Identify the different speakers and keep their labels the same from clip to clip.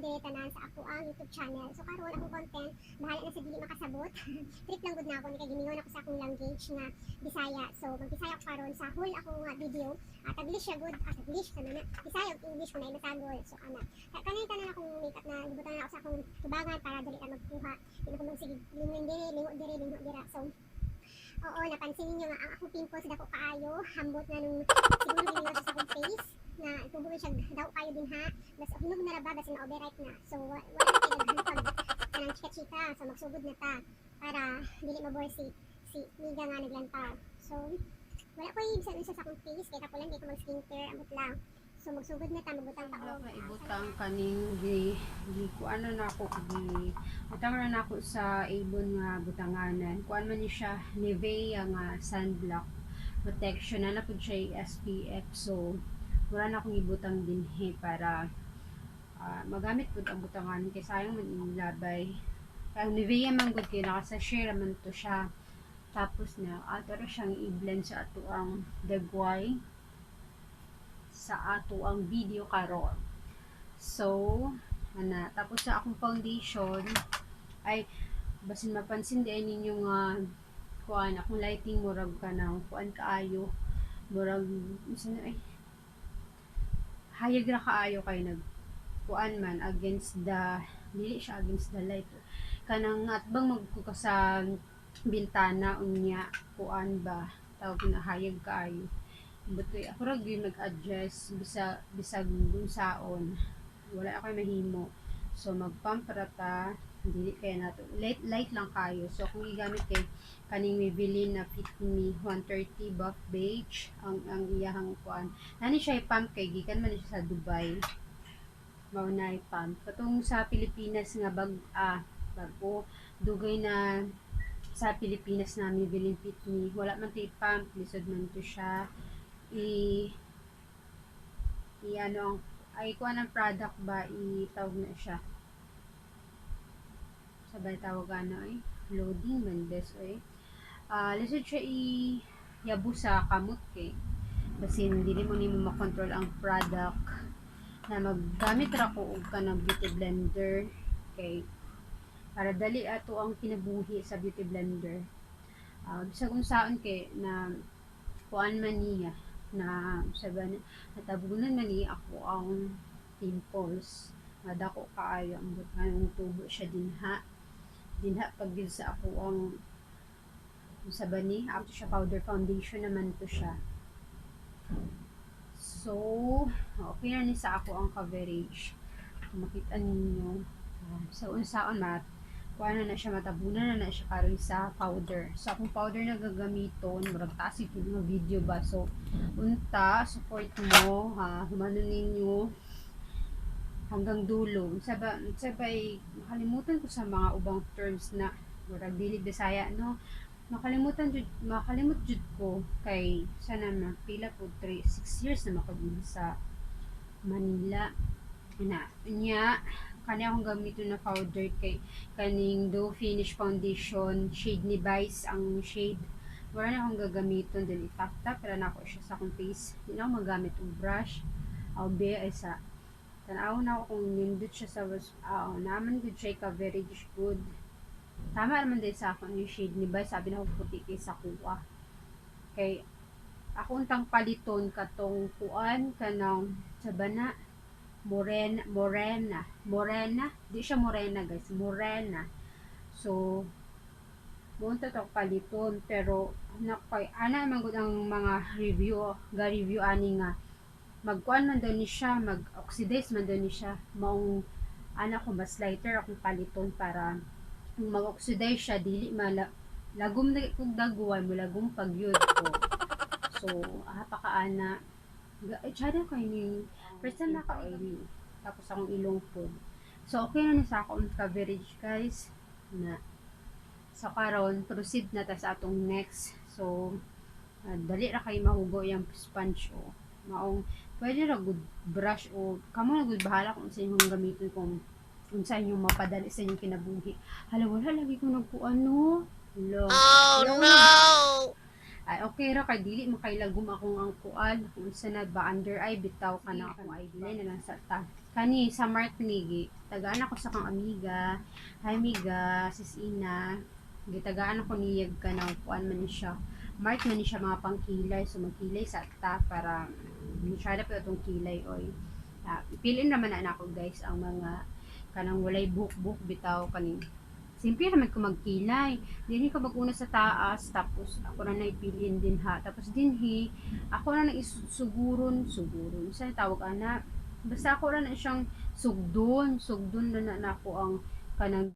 Speaker 1: diri tanan sa ako ang YouTube channel. So karon akong content bahala na sa dili makasabot. Trip lang gud na ako ni kay gimingon ako sa akong language nga Bisaya. So mag-Bisaya ako karon sa whole akong video. Taglish siya gud, taglish sa na Bisaya ug English ko na imatagol. So ana. Kanay tanan akong makeup na gibutan na ako sa akong tubangan para dili ka magkuha. Dili ko magsige lingon diri, lingo dira. So oo, napansin niyo nga ang akong pimples dako kaayo, hambot na nung siguro gimingon sa akong face na tubuhin siya daw kayo din ha. Bas hinog na raba bas na overripe na. So wala na kayo daghang kanang chika-chika. So magsugod na ta para dili mabore si Amiga nga naglantaw. So wala ko ibig sa akong face kaya ko lang di ko mag skincare amot lang. So magsugod na ta magbutang ta og
Speaker 2: ibutang kaning di kuan na ako di butang na ako sa ibon nga butanganan. Kuan man ni siya Nivea nga sunblock protection na pud siya SPF. So wala na akong ibutang dinhi para magamit pud ang butangan kay sayang man inilabay. Kaya Nivea man gud kay naka-sachet man to siya. Tapos na ato ra siyang i-blend sa ato ang dagway sa ato ang video karon. So ana tapos sa akong foundation ay basin mapansin di ninyo nga kuan akong lighting murag kanang kuan kaayo murag isa na ay hayag ra kaayo kay nag kuan man against the dili siya against the light kanang atbang magkuka sa bintana unya kuan ba tawag na hayag kaayo but ako ra gyud nag-adjust bisag saon wala ako mahimo so magpump rata dili kay nato light lang kayo so kung igamit kay kaning Maybelline na Fit Me 130 buff beige ang iyahang kuan nani siya pump kay gikan man siya sa Dubai mao na pump katong sa Pilipinas nga bago dugay na sa Pilipinas na Maybelline Fit Me wala man tay pump lisod man to siya ano ay kuan ang product ba itawag na siya sabay tawag ano ay loading man des oy lisod siya yabu sa kamot kay basin dili mo nimo makontrol ang product na maggamit ra ko og kanang beauty blender kay para dali ato ang kinabuhi sa beauty blender bisag unsaon kay na kuan man niya na sabi natabunan man ni ako ang pimples nga dako kaayo ang butang tubo siya dinha pag sa ako ang sabi ni ako siya powder foundation naman to siya so okay na ni sa ako ang coverage makita ninyo sa unsaon kuana na siya matabunan na siya karon sa powder. So akong powder na gagamiton, murag tasig yung mga video ba. So unta support mo humano ninyo hanggang dulo. Sabay makalimutan ko sa mga ubang terms na murag dili Bisaya no. Makalimot jud ko kay sana pila po 6 years na makagud sa Manila. Nya kani akong gamiton na powder kay kaning Dough Finish Foundation shade ni Vice ang shade wala na akong gagamiton dili tap pero na ako siya sa akong face hindi na ako magamit og brush be ay sa tanaw na ako kung nindot siya sa naman good siya coverage good tama naman din sa akong yung shade ni Vice sabi na ako puti kay sa kuha kay ako untang paliton katong kuan kanang sabana morena di siya morena guys morena so bunta to paliton pero ana man gud ang mga review ani nga magkuan man daw ni siya mag-oxidize man daw ni siya maong ana ko mas lighter akong paliton para kung mag-oxidize siya dili lagom na kung daguan mo lagom pagyud ko so pakaana tsada ko yung first time naka-oily tapos akong ilong food so okay na sa akong coverage guys na so karon proceed na ta sa atong next so dali ra kay mahugo yung sponge maong pwede ra good brush kamo na good bahala kung sa inyong gamiton kung sa inyong mapadali sa inyong kinabuhi wala lagi ko nagkuan no oh no Ay okay ra kay dili makailagom akong ang kuan kung sa na ba under eye bitaw ka na akong eye delay na lang sa ta. Kani sa Mark nigi, tagaan ako sa kang Amiga. Hi Amiga, sis Ina. Gitagaan ako niyag ka ng kuan man ni siya. Mark man ni siya mga pangkilay, so magkilay sa ta para try na pa itong kilay oy. Ipilin naman na ako guys ang mga kanang walay buhok-buhok bitaw kaning simple naman ko magkilay. Dinhi ko mag-una sa taas, tapos ako na naipiliin din ha. Tapos dinhi, ako na suguron. Saan tawag ana? Basta ako na siyang sugdon na ako ang kanang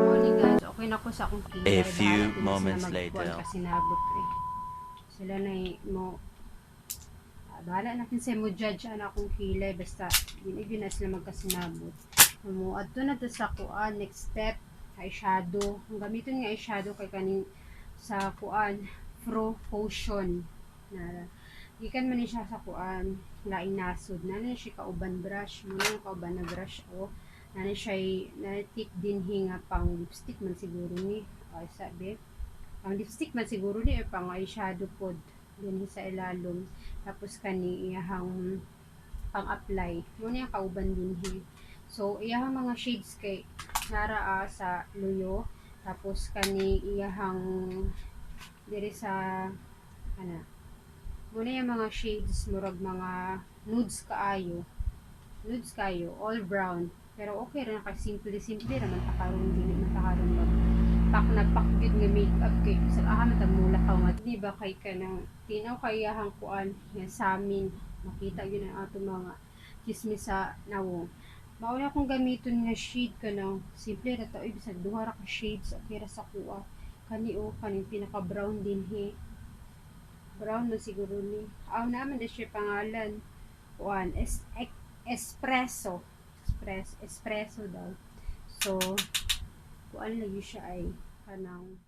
Speaker 2: morning guys. Okay na ko sa akong kilay.
Speaker 3: A few
Speaker 2: Bahala din
Speaker 3: moments
Speaker 2: sila magkuhan
Speaker 3: later.
Speaker 2: kasi nabot eh. Sila na mo bahala natin sa mo judge ana akong kilay basta yun na sila magkasinabot mo adto na to sa kuan next step eyeshadow ang gamiton nga eyeshadow kay kaning sa kuan Pro Potion na gikan man ni siya sa kuan laing nasod na ni siya kauban brush mo na kauban na brush o na ni siya na tip din hinga pang lipstick man siguro ni ay sabi pang lipstick man siguro ni or pang eyeshadow pod din sa ilalom tapos kani iyahang pang-apply mo niya kauban din he so iyahang mga shades kay nara sa luyo tapos kani iyahang diri sa ana mo niya mga shades murag mga nudes kayo all brown pero okay ra ka simple raman ta karon dili man ta karon nagpakgid nga makeup kay sa matag mula ka nga di ba kay kanang tinaw kayahang kuan nga sa amin makita gyud ang ato mga chismis sa nawong mao na akong gamiton nga shade kanang simple ra ta bisag duha ra ka shades okay ra sa kuha kani o kaning pinaka brown din he brown na siguro ni naman na siya pangalan kuan espresso daw so kuan lagi siya ay kanang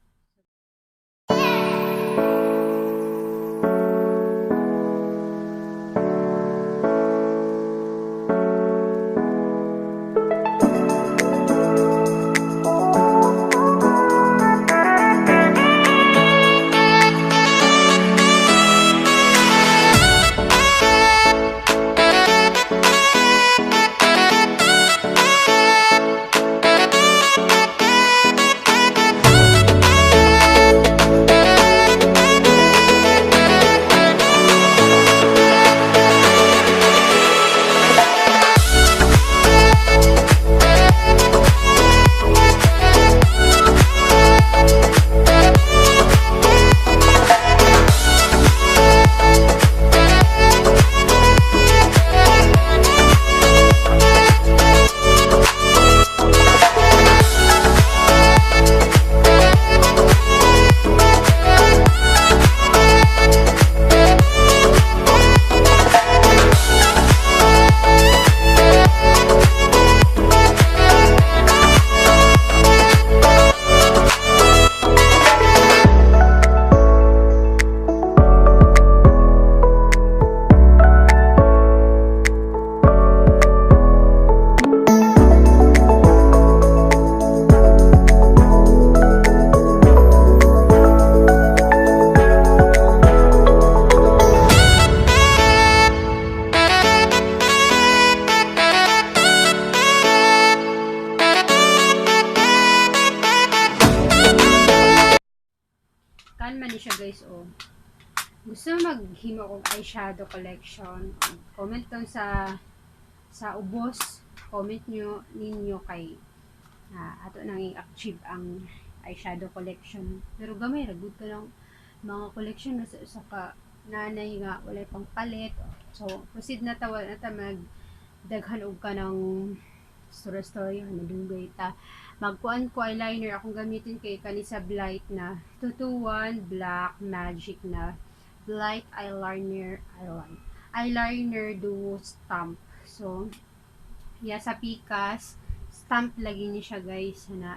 Speaker 2: kan man ni siya guys oh gusto maghimo og eyeshadow collection comment down sa ubos comment nyo ninyo kay ato nang i-achieve ang eyeshadow collection pero gamay ra gud ka lang mga collection na sa ka nanay nga walay pang palit so proceed na ta mag daghan og ka ng story madugay ta magkuan ko eyeliner akong gamitin kay kanisa blight na 221 black magic na blight eyeliner duo stamp so sa pikas stamp lagi ni siya guys na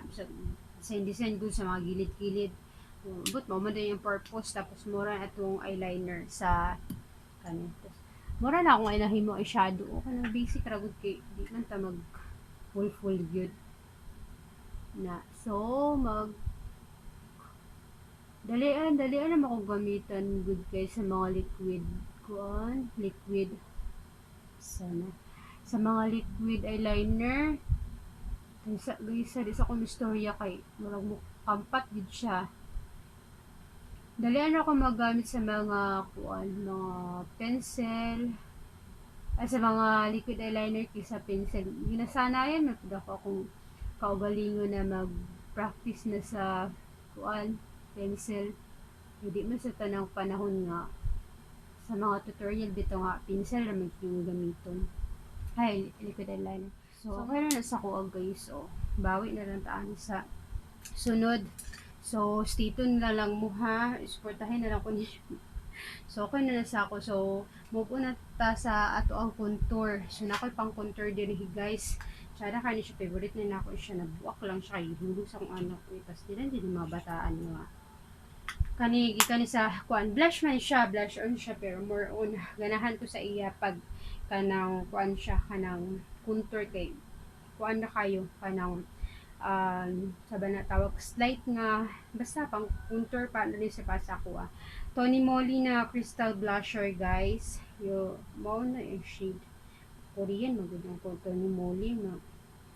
Speaker 2: design good sa mga gilid-gilid but mo man yung purpose tapos mura atong eyeliner sa kanito mura na akong inahimo eyeshadow kanang basic ra gud kay di man ta mag full yun na. So dalian na ako gamitan good guys sa mga liquid sana sa mga liquid eyeliner guys sa kong istorya kay murag mo kampat gid siya. Dalian ako magamit sa mga mga pencil ay sa mga liquid eyeliner kaysa pencil. Ginasanayan na pud ako kung kaugalingon na mag-practice na sa pencil. Hindi man sa tanang panahon nga sa mga tutorial dito nga pencil ra man yung gamiton. Ay, liquid eyeliner. So, okay na sa ko guys. So, bawi na lang taan sa sunod. So, stay tuned na lang mo ha. Isportahin na lang ko ni. So, okay na sa ako. So, move on na ta sa ato ang contour. So, nakoy pang contour din guys. Tsada ka ni siya favorite na ako siya. Nabuak lang siya. Ihulog sa kong anak ko. Tapos din mabataan nga. Kani sa blush man siya, blush on siya pero more on ganahan ko sa iya pag kanang siya kanang contour kay na kayo kanang sabi na tawag slight nga basta pang contour pa na rin sa pasa ko Tony Moly na crystal blusher guys mo na yung shade Korean magandang ko Tony Moly na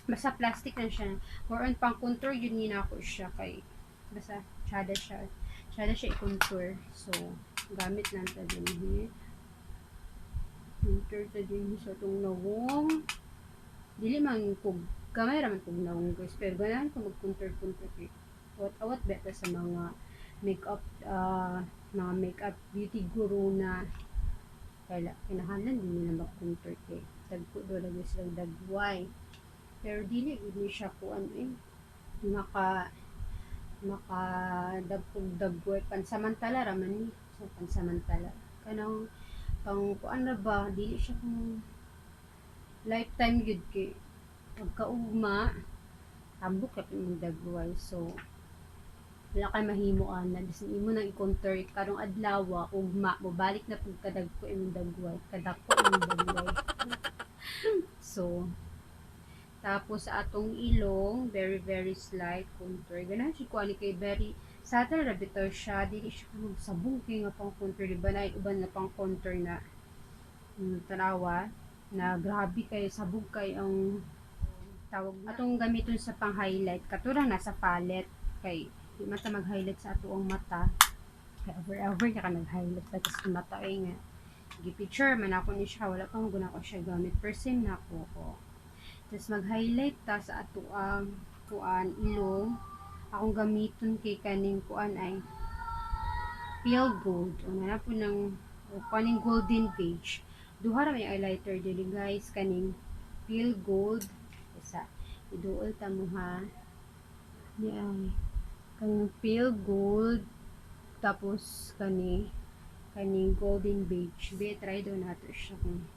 Speaker 2: basta plastic na siya more on pang contour yun na ako siya kay basta tsada siya i-contour. So, gamit lang ta din. Contour ta din sa itong nawong. Dili man kung gamay raman kung nawong guys. Pero ganahan ko mag-contour kay awat beta sa mga makeup beauty guru na kinahanan din nila mag-contour kay tagpo do lagi silang dagway. Pero dili gud ni siya ko makadagpog-dagway pansamantala raman ni so pansamantala kanang pang kuan na ba dili siya kung lifetime gud kay pagkaugma tambok ka pimong dagway so wala kay mahimo ana bisan imo nang i-contour karong adlaw ugma mo balik na pud kadagko imong dagway so tapos sa atong ilong, very slight contour. Ganahan siya kuha kay very subtle ra bitaw siya. Dili siya kanang sabong kay nga pang contour. Diba na uban na pang contour na tanawa na grabe kay sabog kay ang tawag na. Atong gamiton sa pang highlight. Katurang nasa palette kay di man ta mag-highlight sa ato ang mata. Kay over ka nag-highlight pa sa mata ay nga. Gi-picture man ako ni siya. Wala pang guna ko siya gamit. First time na ako ko. Tapos mag-highlight ta sa ato ang ilong. Akong gamiton kay kaning ay pale gold. O na po ng kaning golden beige. Duha ra may highlighter dili guys kaning pale gold. Isa iduol ta mo ha. Di ay kaning pale gold tapos kaning golden beige. Try do nato siya kung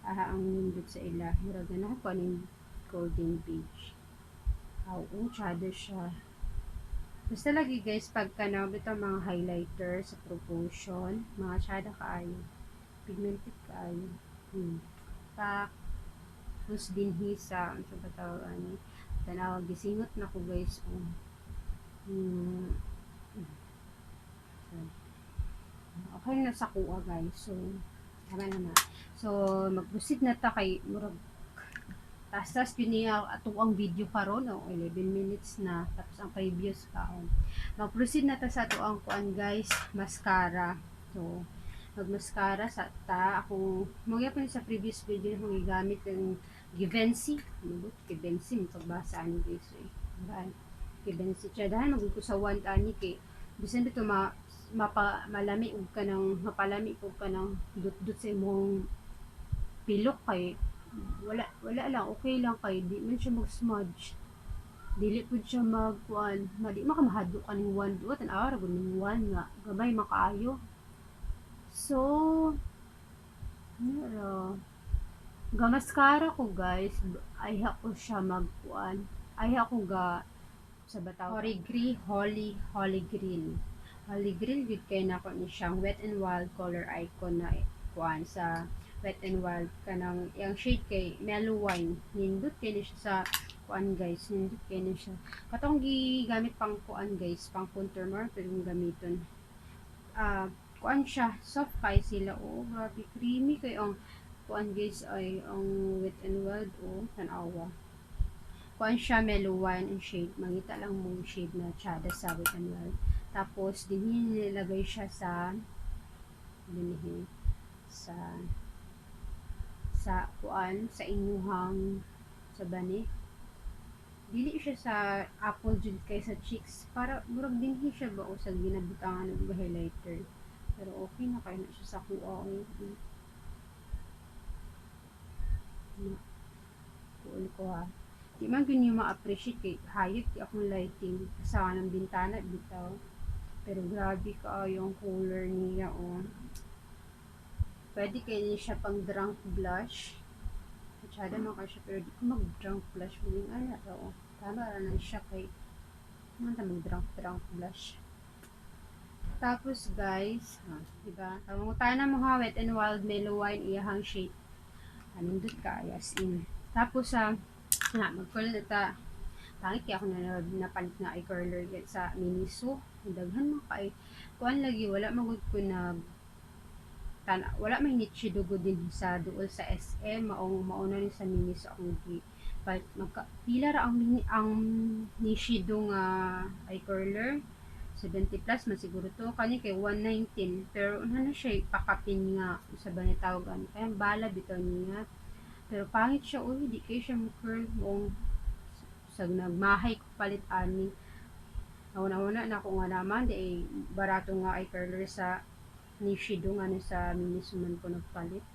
Speaker 2: ang nindot sa ila. Murag na ako aning golden beige. Tsada siya. Basta lagi guys, pagka nabit ang mga highlighter sa proportion, mga tsada kaayo. Pigmented kaayo. Pak. Plus dinhi sa, ano sa batawag ani. Tanawag, gisingot na ko guys. Okay na sa kuha guys. So, tama na. So, mag-proceed na ta kay murag tas yun niya ato ang video karon 11 minutes na tapos ang previous kaon. Mag-proceed na ta sa ato ang kuan guys, mascara. So, mag-mascara sa ta akong mga pa sa previous video akong gigamit yung Givenchy. Givenchy mo pagbasa ani guys eh. Givenchy tsadahan magud ko sa one ani kay bisan dito malami og kanang mapalami og kanang dut-dut sa imong pilok kay wala lang okay lang kay di man siya mag-smudge dili pud siya magkuan di makamahadlo kaning one duot an ara gud ning one nga gamay makaayo so mascara ko guys ay ko siya magkuan ay ko ga sa bataw Holy Grail gud kay nako ni siyang Wet n Wild color icon na kuan sa Wet n Wild kanang yang shade kay mellow wine. Nindot kay ni siya sa kuan guys, nindot kay ni siya. Katong gigamit pang kuan guys, pang contour mo pero yung gamiton. Kuan siya, soft kay sila grabe creamy kay ang kuan guys ay ang Wet n Wild tanawa. Kuan siya mellow wine and shade. Mangita lang mong shade na tsada sa Wet n Wild. Tapos dinhi nilagay siya sa dinhi sa kuan sa inyuhang sa bani. Dili siya sa apple jud kay sa cheeks para murag dinhi siya ba usag ginabutangan og highlighter. Pero okay na kay na siya sa kuha Kuul ko ha. Di man ganyan ma-appreciate kay hayop di akong lighting sa ng bintana bitaw. Pero grabe ka yung color niya Pwede kayo siya pang drunk blush. Masyado mo siya pero di ko mag-drunk blush. Muling tama na siya kay ano mag-drunk blush. Tapos guys, diba? Pangungutan na mo ha, Wet n Wild Mellow Wine iyahang shade. Anindot ka, as in. Tapos mag-curl na ta. Pangit kaya ako napalit na eye curler sa Miniso. Daghan mo kay kuan lagi wala magud ko wala may niche dugo din sa duol sa SM mauna ni sa Miniso akong but pila ra ang niche do nga eye curler 70 plus man siguro to kani kay 119 pero ano siya pakapin nga sa ba ni tawagan kaya bala bitaw niya pero pangit siya di kay siya mo curl mong sag nagmahay ko palit ani una na ko nga naman di barato nga eye curler sa Nishido nga sa Minisuman ko nagpalit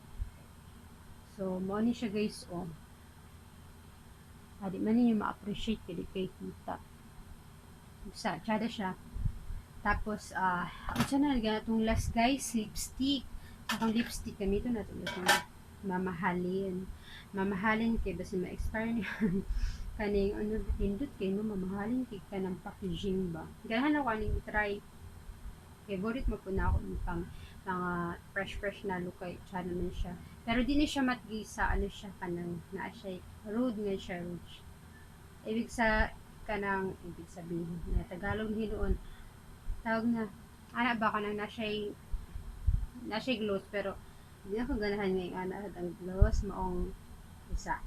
Speaker 2: so mo ni siya guys adi man ninyo ma-appreciate kay kita sa tsada siya tapos siya na itong last guys lipstick akong lipstick gamito na ito mamahalin kay basta ma-expire niya kaning pindot kay mo mamahalin kay ka ng packaging ba ganahan ako aning try favorite mo po na ako pang mga fresh na look kay tsada man siya pero di na siya matgisa siya kanang naa siya rude nga siya ibig sabihin na Tagalog hinuon tawag na ba ka nang na siya gloss pero hindi ako ganahan ngayon ang gloss maong isa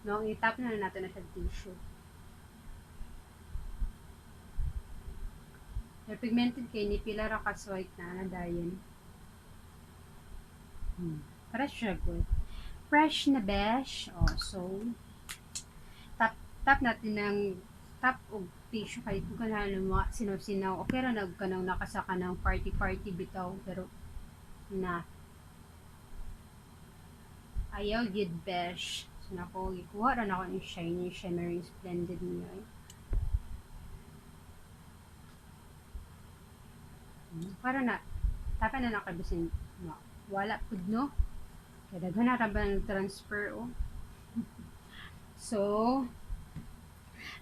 Speaker 2: noong itap na natin na siya tissue pero pigmented kay ni pila ra ka white na dayon fresh siya good fresh na besh so tap natin ng tap og tissue kay kung kanahan ng mga sinaw okay ra nagkanang nakasaka ng party bitaw pero na ayaw gid besh so nako gikuha ra nako ng shiny shimmering splendid niya para na tapan na nakabisin wala pud no kaya daghan na ra ba ng transfer so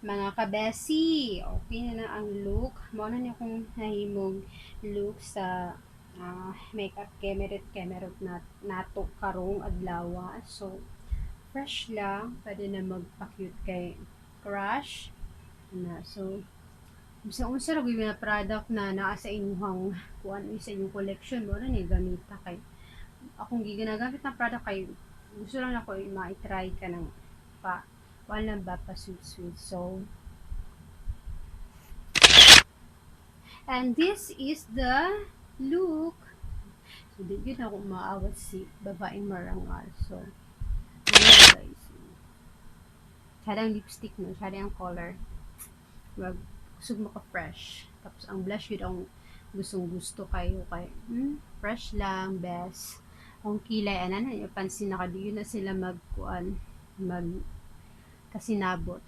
Speaker 2: mga kabesi, okay na ang look. Mao na niya kung nahimog look sa makeup kemerot nato karong adlaw. So, fresh lang. Pwede na magpa-cute kay crush. So, unsa ra gyud na product na naa sa inyong kuan sa inyong collection mo na ni gamita kay akong ginagamit na product kay gusto lang ako ma-try ka ng wala ba pa sweet so and this is the look so di yun ako maawat si babaeng marangal so guys sadang lipstick no sadang color kusog mo ka fresh tapos ang blush yun ang gusto kayo kay fresh lang best ang kilay ana na pansin na kadiyo na sila magkuan kasinabot.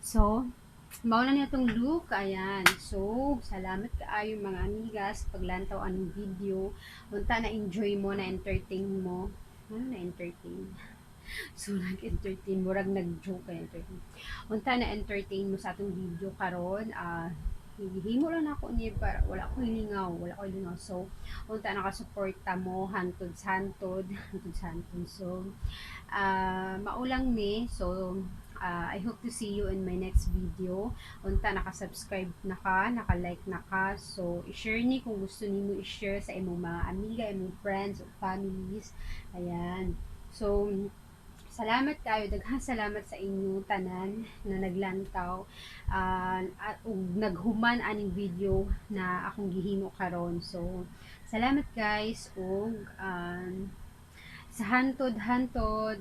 Speaker 2: So, mauna niya itong look. Ayan. So, salamat kaayo mga amigas paglantaw anong video. Unta na-enjoy mo, na-entertain mo. Ano na-entertain? So, nag-entertain mo. Rag nag-joke ka entertain. Unta na-entertain mo sa atong video karon hihimo lang ako ni para wala ko hilingaw, so unta nakasuporta mo hantod sa hantod hantod sa hantod. So maulang ni. So I hope to see you in my next video. Unta naka-subscribe na ka, naka-like na ka. So i-share ni kung gusto nimo i-share sa imong mga amiga, imong friends or families. Ayan. So salamat kayo, daghang salamat sa inyo tanan na naglantaw at naghuman aning video na akong gihimo karon. So salamat guys ug sa hantod-hantod